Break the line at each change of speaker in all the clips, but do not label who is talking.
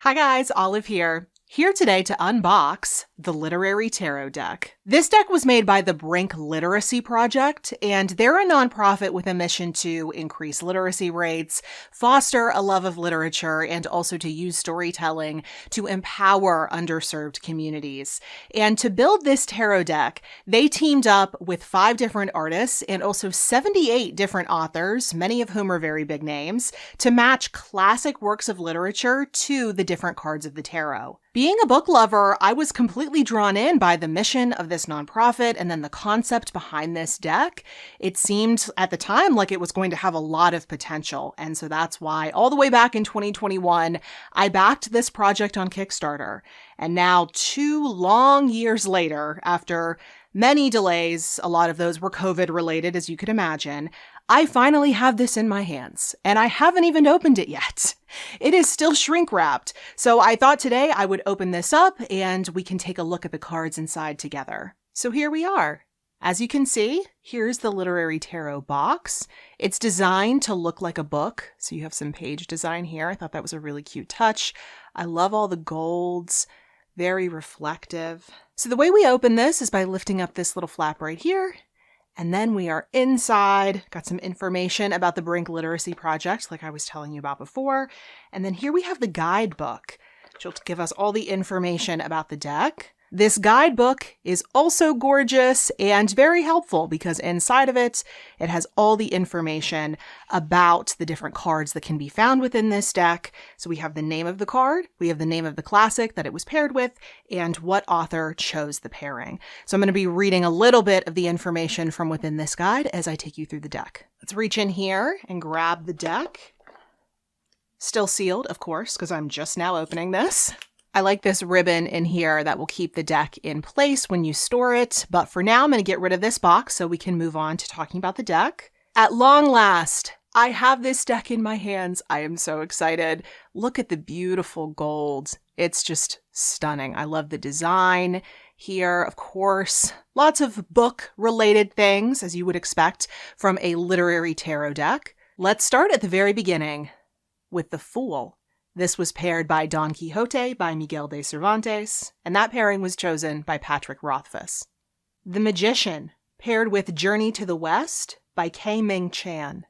Hi guys, Olive here. Here today to unbox the Literary Tarot deck. This deck was made by the Brink Literacy Project, and they're a nonprofit with a mission to increase literacy rates, foster a love of literature, and also to use storytelling to empower underserved communities. And to build this tarot deck, they teamed up with 5 different artists and also 78 different authors, many of whom are very big names, to match classic works of literature to the different cards of the tarot. Being a book lover, I was completely drawn in by the mission of this nonprofit and then the concept behind this deck. It seemed at the time like it was going to have a lot of potential. And so that's why all the way back in 2021, I backed this project on Kickstarter. And now 2 long years later, after many delays, a lot of those were COVID related, as you could imagine, I finally have this in my hands, and I haven't even opened it yet. It is still shrink wrapped, so I thought today I would open this up and we can take a look at the cards inside together. So here we are. As you can see, here's the Literary Tarot box. It's designed to look like a book, so you have some page design here. I thought that was a really cute touch. I love all the golds, very reflective. So the way we open this is by lifting up this little flap right here. And then we are inside, got some information about the Brink Literacy Project, like I was telling you about before. And then here we have the guidebook, which will give us all the information about the deck. This guidebook is also gorgeous and very helpful because inside of it, it has all the information about the different cards that can be found within this deck. So we have the name of the card, we have the name of the classic that it was paired with, and what author chose the pairing. So I'm going to be reading a little bit of the information from within this guide as I take you through the deck. Let's reach in here and grab the deck. Still sealed, of course, because I'm just now opening this. I like this ribbon in here that will keep the deck in place when you store it, but for now I'm going to get rid of this box so we can move on to talking about the deck. At long last, I have this deck in my hands. I am so excited. Look at the beautiful gold. It's just stunning. I love the design here, of course. Lots of book-related things, as you would expect from a literary tarot deck. Let's start at the very beginning with the Fool. This was paired by Don Quixote by Miguel de Cervantes, and that pairing was chosen by Patrick Rothfuss. The Magician, paired with Journey to the West by K. Ming Chan.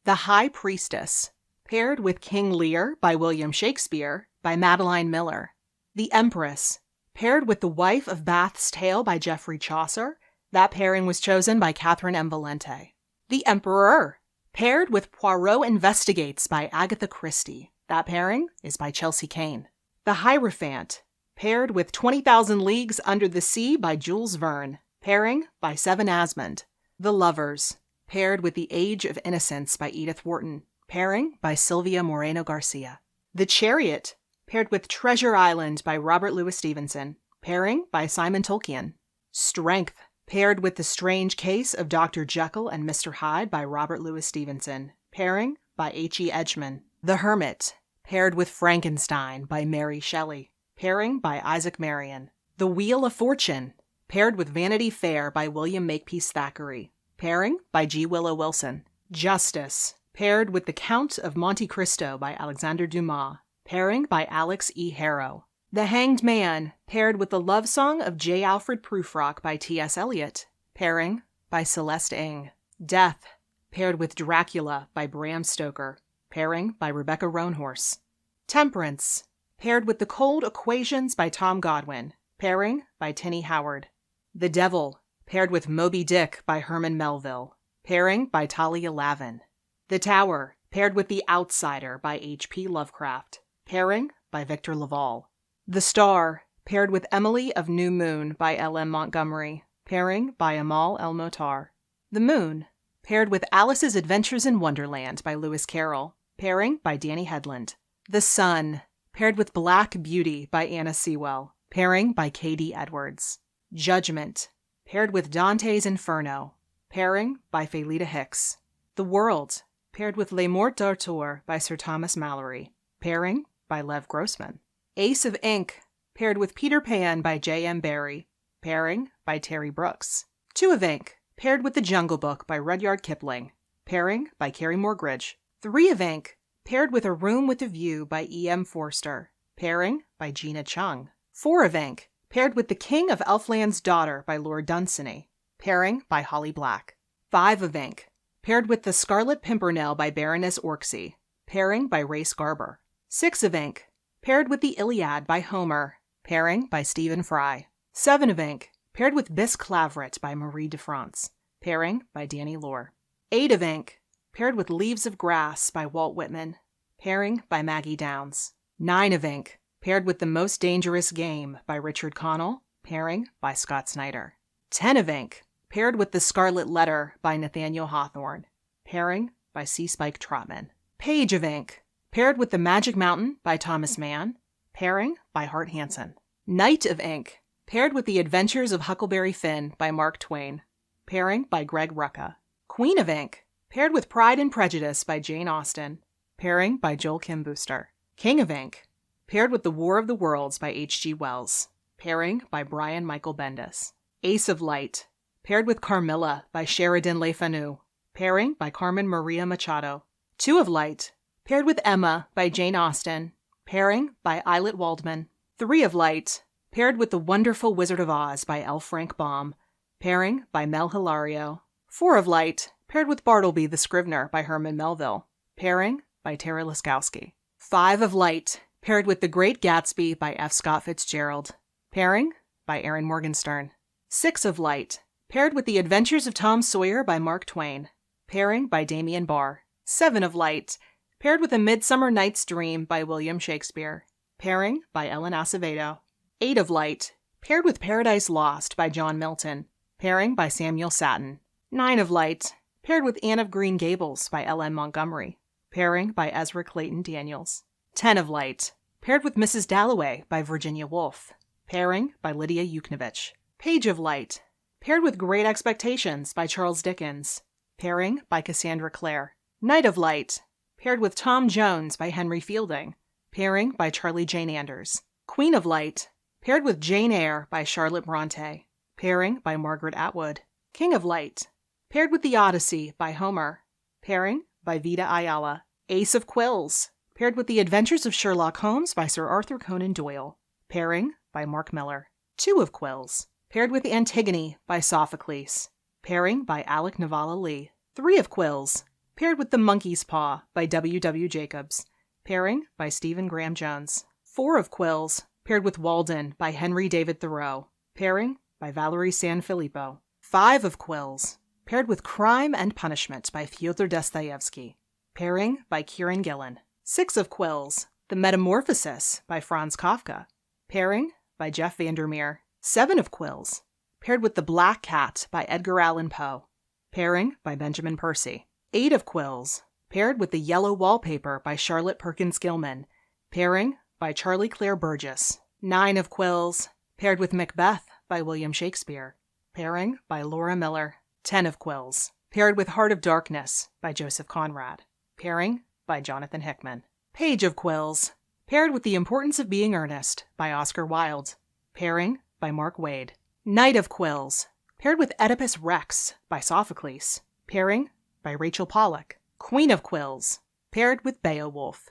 The High Priestess, paired with King Lear by William Shakespeare by Madeline Miller. The Empress, paired with The Wife of Bath's Tale by Geoffrey Chaucer. That pairing was chosen by Catherine M. Valente. The Emperor, paired with Poirot Investigates by Agatha Christie. That pairing is by Chelsea Kane. The Hierophant, paired with 20,000 Leagues Under the Sea by Jules Verne. Pairing by Seven Asmund. The Lovers, paired with The Age of Innocence by Edith Wharton. Pairing by Sylvia Moreno Garcia. The Chariot, paired with Treasure Island by Robert Louis Stevenson. Pairing by Simon Tolkien. Strength, paired with The Strange Case of Dr. Jekyll and Mr. Hyde by Robert Louis Stevenson. Pairing by H.E. Edgman. The Hermit, paired with Frankenstein by Mary Shelley. Pairing by Isaac Marion. The Wheel of Fortune, paired with Vanity Fair by William Makepeace Thackeray. Pairing by G. Willow Wilson. Justice, paired with The Count of Monte Cristo by Alexander Dumas. Pairing by Alex E. Harrow. The Hanged Man, paired with The Love Song of J. Alfred Prufrock by T.S. Eliot. Pairing by Celeste Ng. Death, paired with Dracula by Bram Stoker. Pairing by Rebecca Roanhorse. Temperance, paired with The Cold Equations by Tom Godwin. Pairing by Tinny Howard. The Devil, paired with Moby Dick by Herman Melville. Pairing by Talia Lavin. The Tower, paired with The Outsider by H.P. Lovecraft. Pairing by Victor Laval. The Star, paired with Emily of New Moon by L.M. Montgomery. Pairing by Amal El-Motar. The Moon, paired with Alice's Adventures in Wonderland by Lewis Carroll. Pairing by Danny Headland. The Sun, paired with Black Beauty by Anna Sewell. Pairing by K.D. Edwards. Judgment, paired with Dante's Inferno. Pairing by Felita Hicks. The World, paired with Les Morts d'Arthur by Sir Thomas Malory. Pairing by Lev Grossman. Ace of Ink, paired with Peter Pan by J.M. Barrie. Pairing by Terry Brooks. Two of Ink, paired with The Jungle Book by Rudyard Kipling. Pairing by Carrie Morgridge. Three of Ink, paired with A Room with a View by E.M. Forster. pairing by Gina Chung. 4 of ink, paired with The King of Elfland's Daughter by Lord Dunsany, pairing by Holly Black. 5 of ink, paired with The Scarlet Pimpernel by Baroness Orczy, pairing by Race Garber. 6 of ink, paired with The Iliad by Homer, pairing by Stephen Fry. 7 of ink, paired with Bisclaveret by Marie de France, pairing by Danny Lore. 8 of ink, paired with Leaves of Grass by Walt Whitman, pairing by Maggie Downs. 9 of ink, paired with The Most Dangerous Game by Richard Connell, pairing by Scott Snyder. 10 of ink, paired with The Scarlet Letter by Nathaniel Hawthorne, pairing by C. Spike Trotman. Page of ink, paired with The Magic Mountain by Thomas Mann, pairing by Hart Hanson. Night of ink, paired with The Adventures of Huckleberry Finn by Mark Twain, pairing by Greg Rucka. Queen of ink, paired with Pride and Prejudice by Jane Austen, pairing by Joel Kim Booster. King of ink, paired with The War of the Worlds by H.G. Wells, pairing by Brian Michael Bendis. Ace of Light, paired with Carmilla by Sheridan Le Fanu, pairing by Carmen Maria Machado. 2 of Light, paired with Emma by Jane Austen, pairing by Eilert Waldman. 3 of Light, paired with The Wonderful Wizard of Oz by L. Frank Baum, pairing by Mel Hilario. 4 of Light, paired with Bartleby the Scrivener by Herman Melville, pairing by Tara Liskowski. 5 of Light, paired with The Great Gatsby by F. Scott Fitzgerald, pairing by Aaron Morgenstern. 6 of Light, paired with The Adventures of Tom Sawyer by Mark Twain, pairing by Damian Barr. 7 of Light, paired with A Midsummer Night's Dream by William Shakespeare, pairing by Ellen Acevedo. 8 of Light, paired with Paradise Lost by John Milton, pairing by Samuel Satin. 9 of Light, paired with Anne of Green Gables by L.M. Montgomery, pairing by Ezra Clayton Daniels. 10 of Light, paired with Mrs. Dalloway by Virginia Woolf, pairing by Lydia Yuknavitch. Page of Light, paired with Great Expectations by Charles Dickens, pairing by Cassandra Clare. Night of Light, paired with Tom Jones by Henry Fielding, pairing by Charlie Jane Anders. Queen of Light, paired with Jane Eyre by Charlotte Bronte, pairing by Margaret Atwood. King of Light, paired with The Odyssey by Homer, pairing by Vita Ayala. Ace of Quills, paired with The Adventures of Sherlock Holmes by Sir Arthur Conan Doyle, pairing by Mark Miller. 2 of Quills, paired with Antigone by Sophocles, pairing by Alec Navala Lee. 3 of Quills, paired with The Monkey's Paw by W. W. Jacobs, pairing by Stephen Graham Jones. 4 of Quills, paired with Walden by Henry David Thoreau, pairing by Valerie Sanfilippo. 5 of Quills, paired with Crime and Punishment by Fyodor Dostoevsky, pairing by Kieran Gillen. 6 of Quills, The Metamorphosis by Franz Kafka, pairing by Jeff Vandermeer. 7 of Quills, paired with The Black Cat by Edgar Allan Poe, pairing by Benjamin Percy. 8 of Quills, paired with The Yellow Wallpaper by Charlotte Perkins Gilman, pairing by Charlie Claire Burgess. 9 of Quills, paired with Macbeth by William Shakespeare, pairing by Laura Miller. 10 of Quills, paired with Heart of Darkness by Joseph Conrad, pairing by Jonathan Hickman. Page of Quills, paired with The Importance of Being Earnest by Oscar Wilde, pairing by Mark Wade. Night of Quills, paired with Oedipus Rex by Sophocles, pairing by Rachel Pollack. Queen of Quills, paired with Beowulf,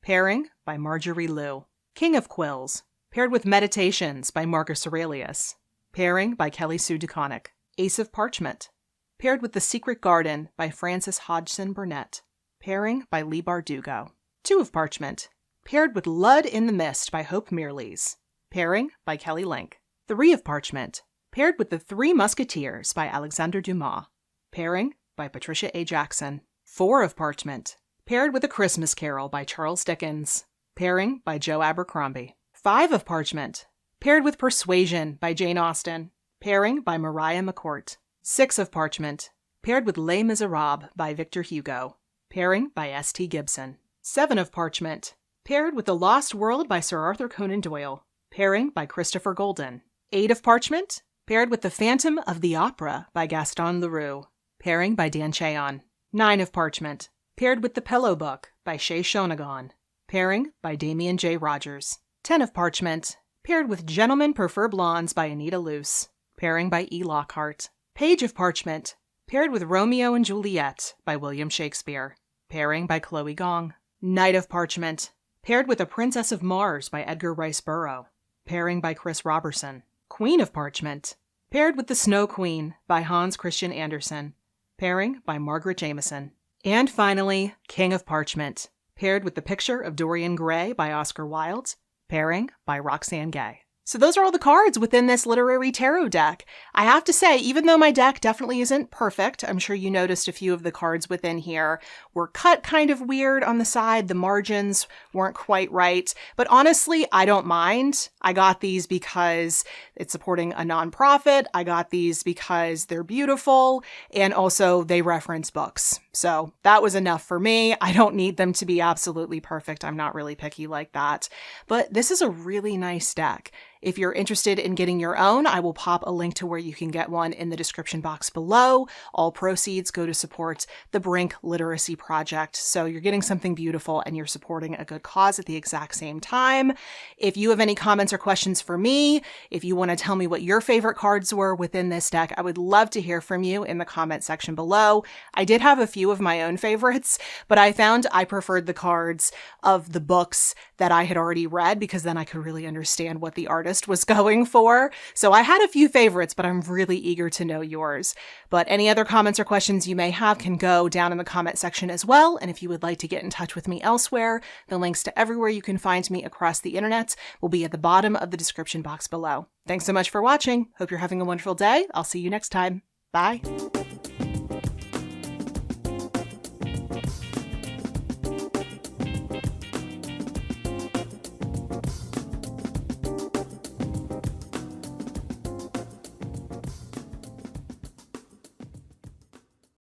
pairing by Marjorie Liu. King of Quills, paired with Meditations by Marcus Aurelius, pairing by Kelly Sue DeConnick. Ace of Parchment, paired with The Secret Garden by Frances Hodgson Burnett, pairing by Lee Bardugo. 2 of Parchment, paired with Lud in the Mist by Hope Mirrlees, pairing by Kelly Link. 3 of Parchment, paired with The Three Musketeers by Alexander Dumas, pairing by Patricia A. Jackson. 4 of Parchment, paired with A Christmas Carol by Charles Dickens, pairing by Joe Abercrombie. 5 of Parchment, paired with Persuasion by Jane Austen, pairing by Mariah McCourt. 6 of Parchment, paired with Les Miserables by Victor Hugo, pairing by S.T. Gibson. 7 of Parchment, paired with The Lost World by Sir Arthur Conan Doyle, pairing by Christopher Golden. 8 of Parchment, paired with The Phantom of the Opera by Gaston Leroux, pairing by Dan Cheon. 9 of Parchment, paired with The Pillow Book by Shay Shonagon, pairing by Damian J. Rogers. 10 of Parchment, paired with Gentlemen Prefer Blondes by Anita Luce, pairing by E. Lockhart. Page of Parchment, paired with Romeo and Juliet by William Shakespeare, pairing by Chloe Gong. Night of Parchment, Paired with A Princess of Mars by Edgar Rice Burroughs. Pairing by Chris Robertson. Queen of Parchment. Paired with The Snow Queen by Hans Christian Andersen. Pairing by Margaret Jameson. And finally, King of Parchment. Paired with The Picture of Dorian Gray by Oscar Wilde. Pairing by Roxane Gay. So those are all the cards within this literary tarot deck. I have to say, even though my deck definitely isn't perfect, I'm sure you noticed a few of the cards within here were cut kind of weird on the side. The margins weren't quite right. But honestly, I don't mind. I got these because it's supporting a nonprofit. I got these because they're beautiful. And also they reference books. So that was enough for me. I don't need them to be absolutely perfect. I'm not really picky like that. But this is a really nice deck. If you're interested in getting your own, I will pop a link to where you can get one in the description box below. All proceeds go to support the Brink Literacy Project. So you're getting something beautiful and you're supporting a good cause at the exact same time. If you have any comments or questions for me, if you want to tell me what your favorite cards were within this deck, I would love to hear from you in the comment section below. I did have a few of my own favorites, but I found I preferred the cards of the books that I had already read because then I could really understand what the artist was going for. So I had a few favorites, but I'm really eager to know yours. But any other comments or questions you may have can go down in the comment section as well. And if you would like to get in touch with me elsewhere, the links to everywhere you can find me across the internet will be at the bottom of the description box below. Thanks so much for watching. Hope you're having a wonderful day. I'll see you next time. Bye.